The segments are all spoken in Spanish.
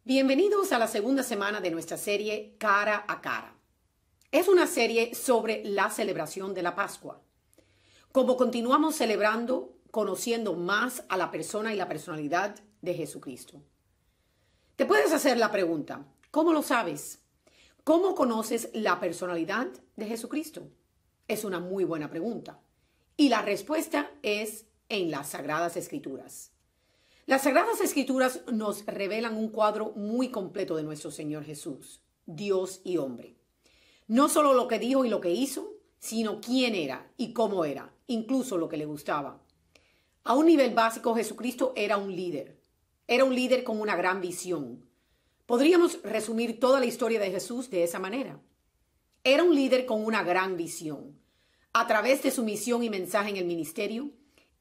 Bienvenidos a la segunda semana de nuestra serie Cara a Cara. Es una serie sobre la celebración de la Pascua. Como continuamos celebrando, conociendo más a la persona y la personalidad de Jesucristo. Te puedes hacer la pregunta, ¿cómo lo sabes? ¿Cómo conoces la personalidad de Jesucristo? Es una muy buena pregunta. Y la respuesta es en las Sagradas Escrituras. Las Sagradas Escrituras nos revelan un cuadro muy completo de nuestro Señor Jesús, Dios y hombre. No solo lo que dijo y lo que hizo, sino quién era y cómo era, incluso lo que le gustaba. A un nivel básico, Jesucristo era un líder. Era un líder con una gran visión. Podríamos resumir toda la historia de Jesús de esa manera. Era un líder con una gran visión. A través de su misión y mensaje en el ministerio,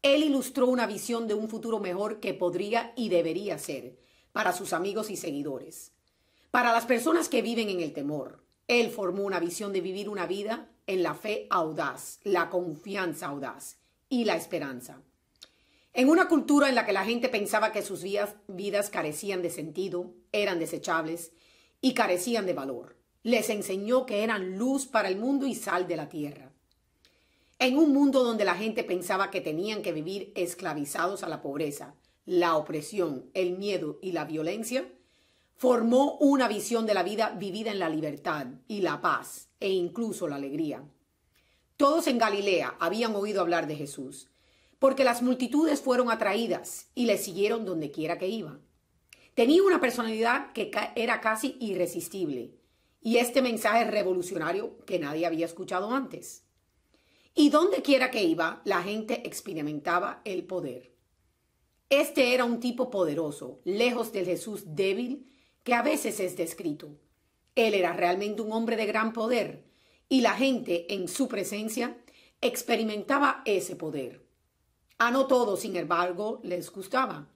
él ilustró una visión de un futuro mejor que podría y debería ser para sus amigos y seguidores. Para las personas que viven en el temor, él formó una visión de vivir una vida en la fe audaz, la confianza audaz y la esperanza. En una cultura en la que la gente pensaba que sus vidas carecían de sentido, eran desechables y carecían de valor, les enseñó que eran luz para el mundo y sal de la tierra. En un mundo donde la gente pensaba que tenían que vivir esclavizados a la pobreza, la opresión, el miedo y la violencia, formó una visión de la vida vivida en la libertad y la paz e incluso la alegría. Todos en Galilea habían oído hablar de Jesús, porque las multitudes fueron atraídas y le siguieron donde quiera que iba. Tenía una personalidad que era casi irresistible, y este mensaje revolucionario que nadie había escuchado antes. Y donde quiera que iba, la gente experimentaba el poder. Este era un tipo poderoso, lejos del Jesús débil que a veces es descrito. Él era realmente un hombre de gran poder, y la gente en su presencia experimentaba ese poder. A no todos, sin embargo, les gustaba.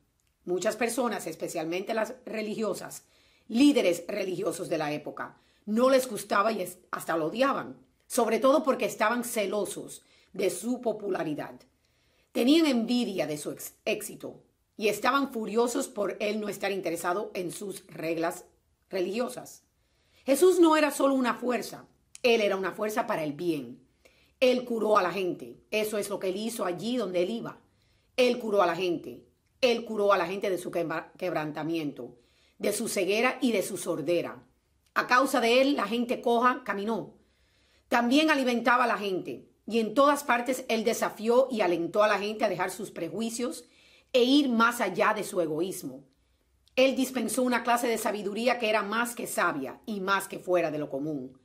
Muchas personas, especialmente las religiosas, líderes religiosos de la época, no les gustaba y hasta lo odiaban. Sobre todo porque estaban celosos de su popularidad. Tenían envidia de su éxito y estaban furiosos por él no estar interesado en sus reglas religiosas. Jesús no era solo una fuerza, él era una fuerza para el bien. Él curó a la gente, eso es lo que él hizo allí donde él iba. Él curó a la gente, él curó a la gente de su quebrantamiento, de su ceguera y de su sordera. A causa de él, la gente coja caminó. También alimentaba a la gente y en todas partes él desafió y alentó a la gente a dejar sus prejuicios e ir más allá de su egoísmo. Él dispensó una clase de sabiduría que era más que sabia y más que fuera de lo común.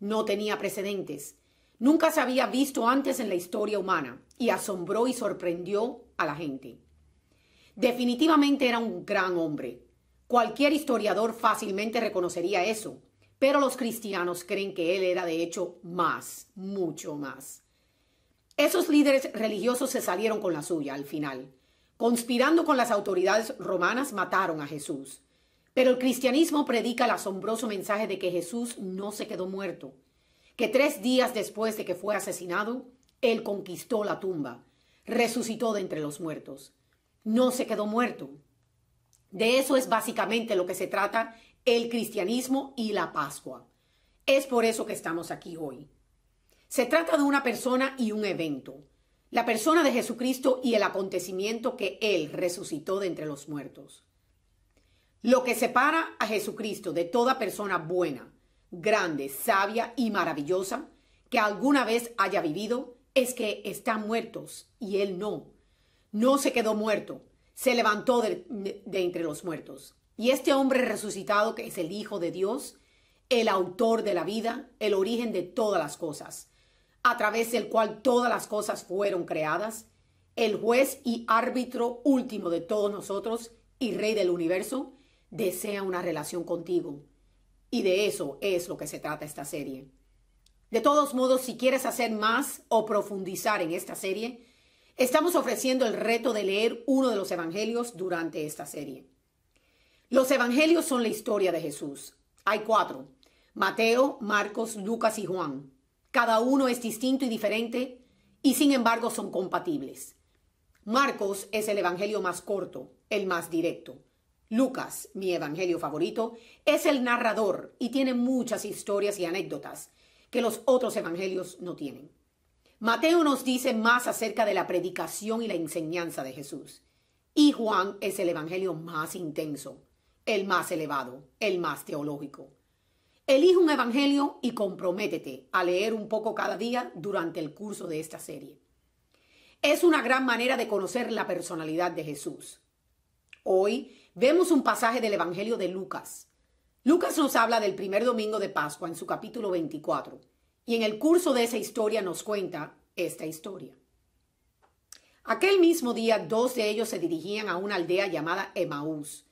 No tenía precedentes. Nunca se había visto antes en la historia humana y asombró y sorprendió a la gente. Definitivamente era un gran hombre. Cualquier historiador fácilmente reconocería eso. Pero los cristianos creen que él era de hecho más, mucho más. Esos líderes religiosos se salieron con la suya al final. Conspirando con las autoridades romanas, mataron a Jesús. Pero el cristianismo predica el asombroso mensaje de que Jesús no se quedó muerto, que 3 días después de que fue asesinado, él conquistó la tumba, resucitó de entre los muertos. No se quedó muerto. De eso es básicamente lo que se trata el cristianismo y la Pascua. Es por eso que estamos aquí hoy. Se trata de una persona y un evento. La persona de Jesucristo y el acontecimiento que Él resucitó de entre los muertos. Lo que separa a Jesucristo de toda persona buena, grande, sabia y maravillosa que alguna vez haya vivido es que están muertos y Él no. No se quedó muerto, se levantó de entre los muertos. Y este hombre resucitado, que es el Hijo de Dios, el autor de la vida, el origen de todas las cosas, a través del cual todas las cosas fueron creadas, el juez y árbitro último de todos nosotros y rey del universo, desea una relación contigo. Y de eso es lo que se trata esta serie. De todos modos, si quieres hacer más o profundizar en esta serie, estamos ofreciendo el reto de leer uno de los evangelios durante esta serie. Los evangelios son la historia de Jesús. Hay 4: Mateo, Marcos, Lucas y Juan. Cada uno es distinto y diferente y sin embargo son compatibles. Marcos es el evangelio más corto, el más directo. Lucas, mi evangelio favorito, es el narrador y tiene muchas historias y anécdotas que los otros evangelios no tienen. Mateo nos dice más acerca de la predicación y la enseñanza de Jesús. Y Juan es el evangelio más intenso, el más elevado, el más teológico. Elige un evangelio y comprométete a leer un poco cada día durante el curso de esta serie. Es una gran manera de conocer la personalidad de Jesús. Hoy vemos un pasaje del evangelio de Lucas. Lucas nos habla del primer domingo de Pascua en su capítulo 24. Y en el curso de esa historia nos cuenta esta historia. Aquel mismo día, 2 de ellos se dirigían a una aldea llamada Emaús,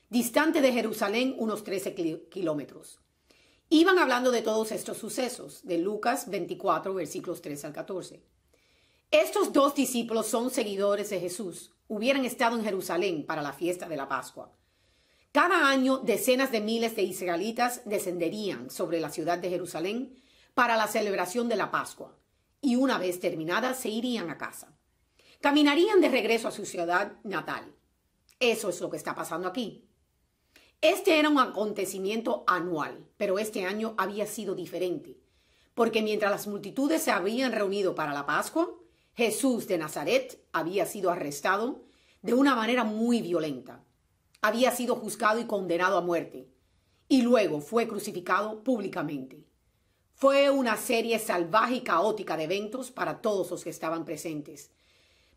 distante de Jerusalén unos 13 kilómetros. Iban hablando de todos estos sucesos, de Lucas 24, versículos 3 al 14. Estos 2 discípulos son seguidores de Jesús. Hubieran estado en Jerusalén para la fiesta de la Pascua. Cada año, decenas de miles de israelitas descenderían sobre la ciudad de Jerusalén para la celebración de la Pascua, y una vez terminada se irían a casa. Caminarían de regreso a su ciudad natal. Eso es lo que está pasando aquí. Este era un acontecimiento anual, pero este año había sido diferente, porque mientras las multitudes se habían reunido para la Pascua, Jesús de Nazaret había sido arrestado de una manera muy violenta. Había sido juzgado y condenado a muerte, y luego fue crucificado públicamente. Fue una serie salvaje y caótica de eventos para todos los que estaban presentes.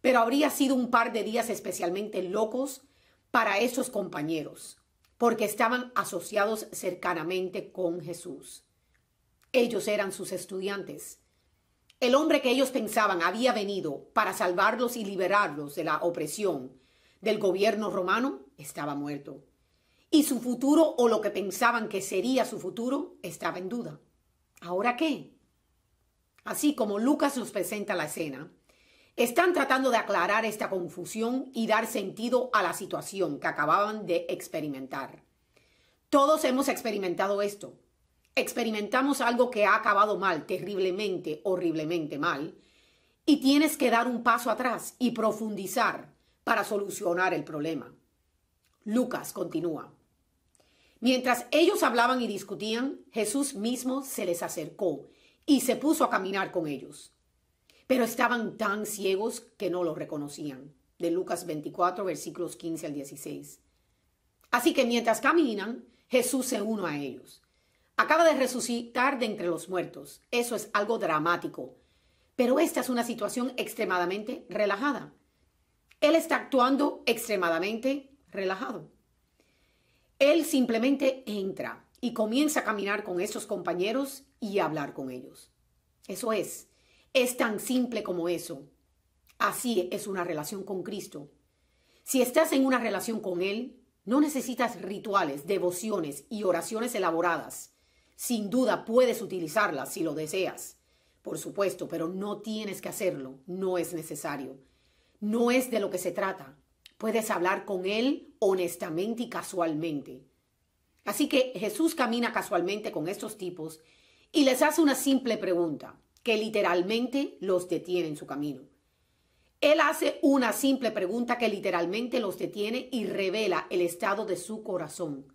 Pero habría sido un par de días especialmente locos para esos compañeros, porque estaban asociados cercanamente con Jesús. Ellos eran sus estudiantes. El hombre que ellos pensaban había venido para salvarlos y liberarlos de la opresión del gobierno romano estaba muerto. Y su futuro, o lo que pensaban que sería su futuro, estaba en duda. ¿Ahora qué? Así como Lucas nos presenta la escena, están tratando de aclarar esta confusión y dar sentido a la situación que acababan de experimentar. Todos hemos experimentado esto. Experimentamos algo que ha acabado mal, terriblemente, horriblemente mal, y tienes que dar un paso atrás y profundizar para solucionar el problema. Lucas continúa. Mientras ellos hablaban y discutían, Jesús mismo se les acercó y se puso a caminar con ellos. Pero estaban tan ciegos que no lo reconocían. De Lucas 24, versículos 15 al 16. Así que mientras caminan, Jesús se une a ellos. Acaba de resucitar de entre los muertos. Eso es algo dramático. Pero esta es una situación extremadamente relajada. Él está actuando extremadamente relajado. Él simplemente entra y comienza a caminar con esos compañeros y a hablar con ellos. Eso es tan simple como eso. Así es una relación con Cristo. Si estás en una relación con Él, no necesitas rituales, devociones y oraciones elaboradas. Sin duda puedes utilizarlas si lo deseas, por supuesto, pero no tienes que hacerlo, no es necesario. No es de lo que se trata. Puedes hablar con Él honestamente y casualmente. Así que Jesús camina casualmente con estos tipos y les hace una simple pregunta que literalmente los detiene en su camino. Él hace una simple pregunta que literalmente los detiene y revela el estado de su corazón.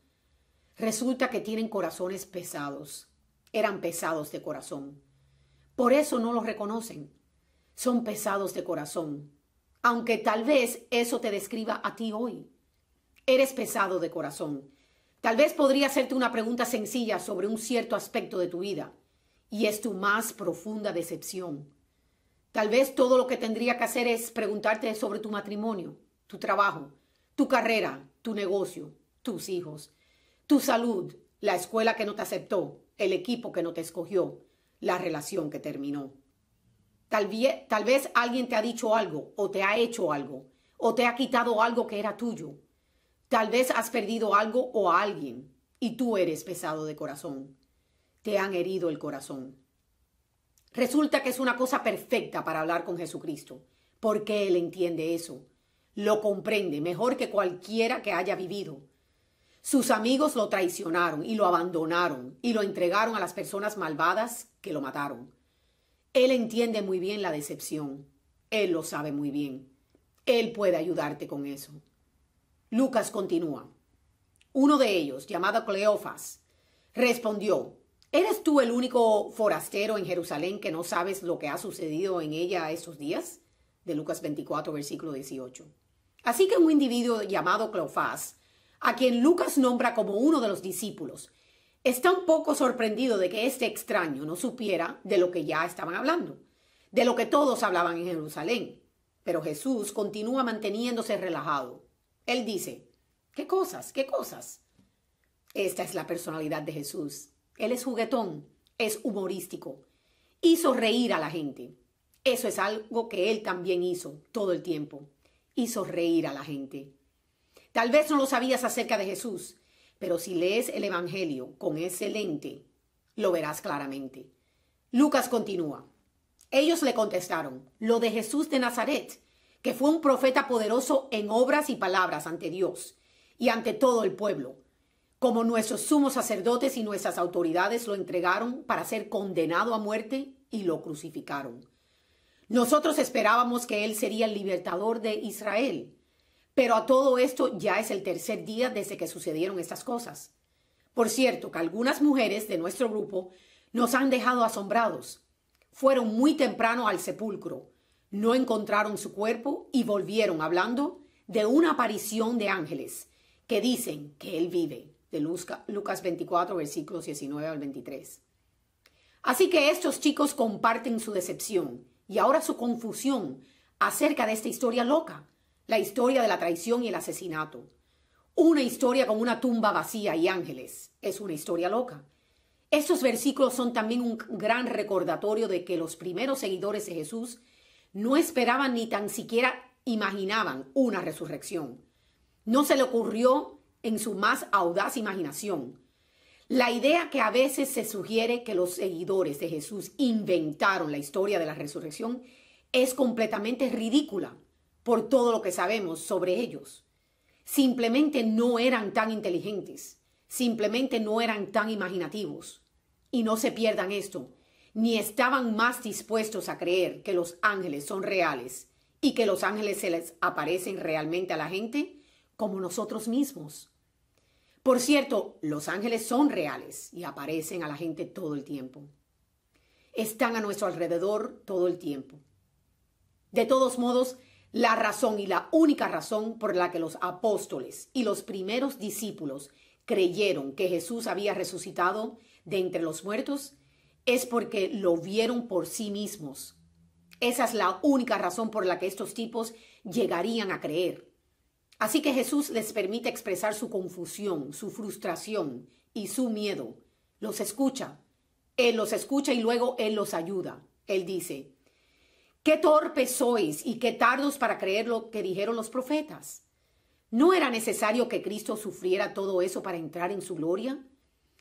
Resulta que tienen corazones pesados. Eran pesados de corazón. Por eso no los reconocen. Son pesados de corazón. Aunque tal vez eso te describa a ti hoy. Eres pesado de corazón. Tal vez podría hacerte una pregunta sencilla sobre un cierto aspecto de tu vida. Y es tu más profunda decepción. Tal vez todo lo que tendría que hacer es preguntarte sobre tu matrimonio, tu trabajo, tu carrera, tu negocio, tus hijos, tu salud, la escuela que no te aceptó, el equipo que no te escogió, la relación que terminó. Tal vez alguien te ha dicho algo, o te ha hecho algo, o te ha quitado algo que era tuyo. Tal vez has perdido algo o a alguien, y tú eres pesado de corazón. Te han herido el corazón. Resulta que es una cosa perfecta para hablar con Jesucristo, porque Él entiende eso. Lo comprende mejor que cualquiera que haya vivido. Sus amigos lo traicionaron y lo abandonaron y lo entregaron a las personas malvadas que lo mataron. Él entiende muy bien la decepción. Él lo sabe muy bien. Él puede ayudarte con eso. Lucas continúa. Uno de ellos, llamado Cleofas, respondió: ¿Eres tú el único forastero en Jerusalén que no sabes lo que ha sucedido en ella estos días? De Lucas 24, versículo 18. Así que un individuo llamado Cleofas, a quien Lucas nombra como uno de los discípulos, está un poco sorprendido de que este extraño no supiera de lo que ya estaban hablando, de lo que todos hablaban en Jerusalén. Pero Jesús continúa manteniéndose relajado. Él dice: ¿Qué cosas? ¿Qué cosas? Esta es la personalidad de Jesús. Él es juguetón, es humorístico. Hizo reír a la gente. Eso es algo que él también hizo todo el tiempo. Hizo reír a la gente. Tal vez no lo sabías acerca de Jesús, pero si lees el Evangelio con ese lente, lo verás claramente. Lucas continúa. Ellos le contestaron: lo de Jesús de Nazaret, que fue un profeta poderoso en obras y palabras ante Dios y ante todo el pueblo, como nuestros sumos sacerdotes y nuestras autoridades lo entregaron para ser condenado a muerte y lo crucificaron. Nosotros esperábamos que él sería el libertador de Israel, pero a todo esto ya es el tercer día desde que sucedieron estas cosas. Por cierto, que algunas mujeres de nuestro grupo nos han dejado asombrados. Fueron muy temprano al sepulcro, no encontraron su cuerpo y volvieron hablando de una aparición de ángeles que dicen que él vive. De Lucas 24, versículos 19 al 23. Así que estos chicos comparten su decepción y ahora su confusión acerca de esta historia loca, la historia de la traición y el asesinato. Una historia con una tumba vacía y ángeles. Es una historia loca. Estos versículos son también un gran recordatorio de que los primeros seguidores de Jesús no esperaban ni tan siquiera imaginaban una resurrección. No se le ocurrió en su más audaz imaginación. La idea que a veces se sugiere que los seguidores de Jesús inventaron la historia de la resurrección es completamente ridícula por todo lo que sabemos sobre ellos. Simplemente no eran tan inteligentes, simplemente no eran tan imaginativos. Y no se pierdan esto, ni estaban más dispuestos a creer que los ángeles son reales y que los ángeles se les aparecen realmente a la gente como nosotros mismos. Por cierto, los ángeles son reales y aparecen a la gente todo el tiempo. Están a nuestro alrededor todo el tiempo. De todos modos, la razón y la única razón por la que los apóstoles y los primeros discípulos creyeron que Jesús había resucitado de entre los muertos es porque lo vieron por sí mismos. Esa es la única razón por la que estos tipos llegarían a creer. Así que Jesús les permite expresar su confusión, su frustración y su miedo. Los escucha. Él los escucha y luego Él los ayuda. Él dice: «Qué torpes sois y qué tardos para creer lo que dijeron los profetas. ¿No era necesario que Cristo sufriera todo eso para entrar en su gloria?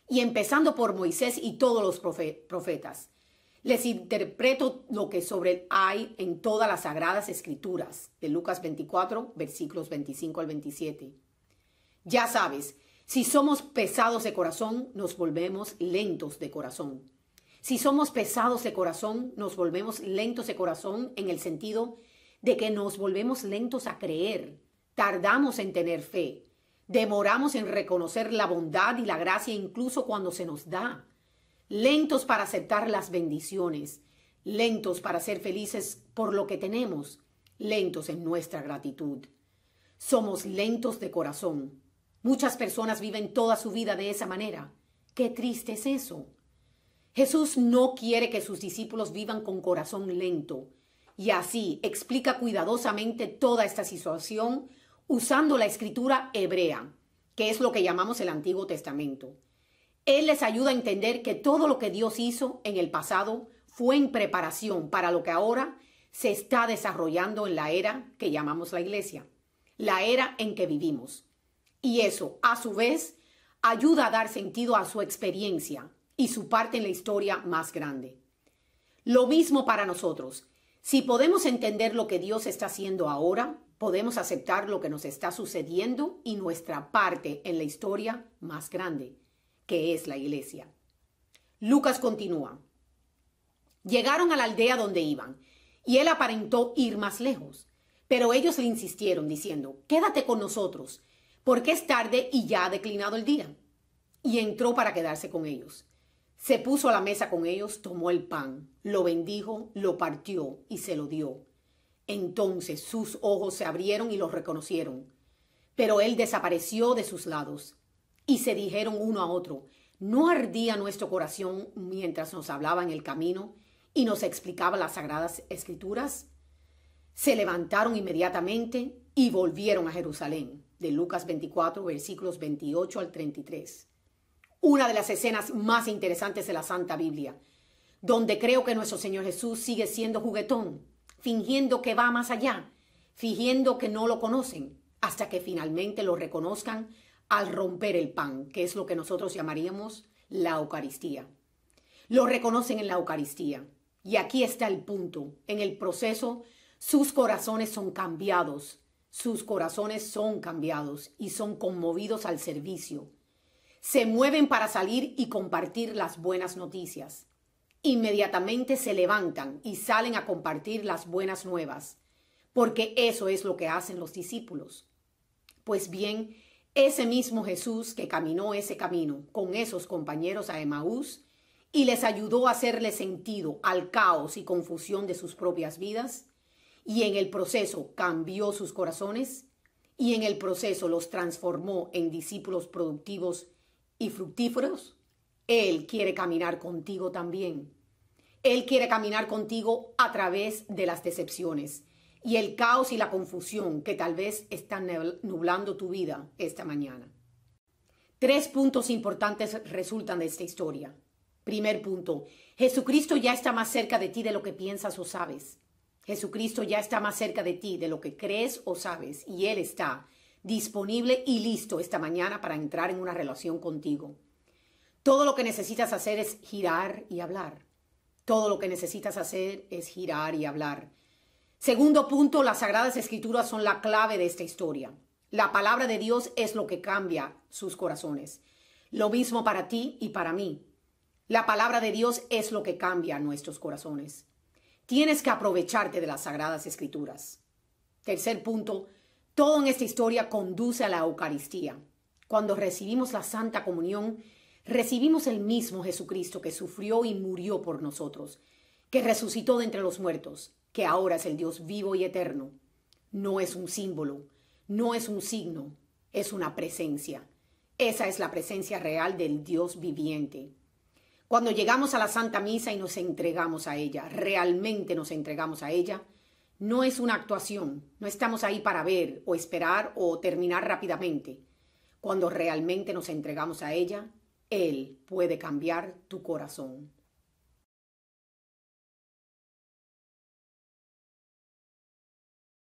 Y empezando por Moisés y todos los profetas, les interpreto lo que sobre él hay en todas las sagradas escrituras», de Lucas 24, versículos 25 al 27. Ya sabes, si somos pesados de corazón, nos volvemos lentos de corazón. Si somos pesados de corazón, nos volvemos lentos de corazón en el sentido de que nos volvemos lentos a creer, tardamos en tener fe, demoramos en reconocer la bondad y la gracia incluso cuando se nos da. Lentos para aceptar las bendiciones, lentos para ser felices por lo que tenemos, lentos en nuestra gratitud. Somos lentos de corazón. Muchas personas viven toda su vida de esa manera. ¡Qué triste es eso! Jesús no quiere que sus discípulos vivan con corazón lento, y así explica cuidadosamente toda esta situación usando la escritura hebrea, que es lo que llamamos el Antiguo Testamento. Él les ayuda a entender que todo lo que Dios hizo en el pasado fue en preparación para lo que ahora se está desarrollando en la era que llamamos la Iglesia, la era en que vivimos. Y eso, a su vez, ayuda a dar sentido a su experiencia y su parte en la historia más grande. Lo mismo para nosotros. Si podemos entender lo que Dios está haciendo ahora, podemos aceptar lo que nos está sucediendo y nuestra parte en la historia más grande, que es la Iglesia. Lucas continúa. Llegaron a la aldea donde iban, y él aparentó ir más lejos. Pero ellos le insistieron, diciendo: «Quédate con nosotros, porque es tarde y ya ha declinado el día. Y entró para quedarse con ellos. Se puso a la mesa con ellos, tomó el pan, lo bendijo, lo partió y se lo dio. Entonces sus ojos se abrieron y los reconocieron. Pero él desapareció de sus lados. Y se dijeron uno a otro: ¿no ardía nuestro corazón mientras nos hablaba en el camino y nos explicaba las sagradas escrituras? Se levantaron inmediatamente y volvieron a Jerusalén. De Lucas 24, versículos 28 al 33. Una de las escenas más interesantes de la Santa Biblia, donde creo que nuestro Señor Jesús sigue siendo juguetón, fingiendo que va más allá, fingiendo que no lo conocen, hasta que finalmente lo reconozcan al romper el pan, que es lo que nosotros llamaríamos la Eucaristía. Lo reconocen en la Eucaristía. Y aquí está el punto. En el proceso, sus corazones son cambiados. Sus corazones son cambiados y son conmovidos al servicio. Se mueven para salir y compartir las buenas noticias. Inmediatamente se levantan y salen a compartir las buenas nuevas, porque eso es lo que hacen los discípulos. Pues bien, ese mismo Jesús que caminó ese camino con esos compañeros a Emaús y les ayudó a hacerle sentido al caos y confusión de sus propias vidas, y en el proceso cambió sus corazones, y en el proceso los transformó en discípulos productivos y fructíferos, Él quiere caminar contigo también. Él quiere caminar contigo a través de las decepciones y el caos y la confusión que tal vez están nublando tu vida esta mañana. 3 puntos importantes resultan de esta historia. Primer punto: Jesucristo ya está más cerca de ti de lo que piensas o sabes. Jesucristo ya está más cerca de ti de lo que crees o sabes, y Él está disponible y listo esta mañana para entrar en una relación contigo. Todo lo que necesitas hacer es girar y hablar. Todo lo que necesitas hacer es girar y hablar. Segundo punto: las Sagradas Escrituras son la clave de esta historia. La palabra de Dios es lo que cambia sus corazones. Lo mismo para ti y para mí. La palabra de Dios es lo que cambia nuestros corazones. Tienes que aprovecharte de las Sagradas Escrituras. Tercer punto: todo en esta historia conduce a la Eucaristía. Cuando recibimos la Santa Comunión, recibimos el mismo Jesucristo que sufrió y murió por nosotros, que resucitó de entre los muertos, que ahora es el Dios vivo y eterno. No es un símbolo, no es un signo, es una presencia. Esa es la presencia real del Dios viviente. Cuando llegamos a la Santa Misa y nos entregamos a ella, realmente nos entregamos a ella, no es una actuación, no estamos ahí para ver o esperar o terminar rápidamente. Cuando realmente nos entregamos a ella, Él puede cambiar tu corazón.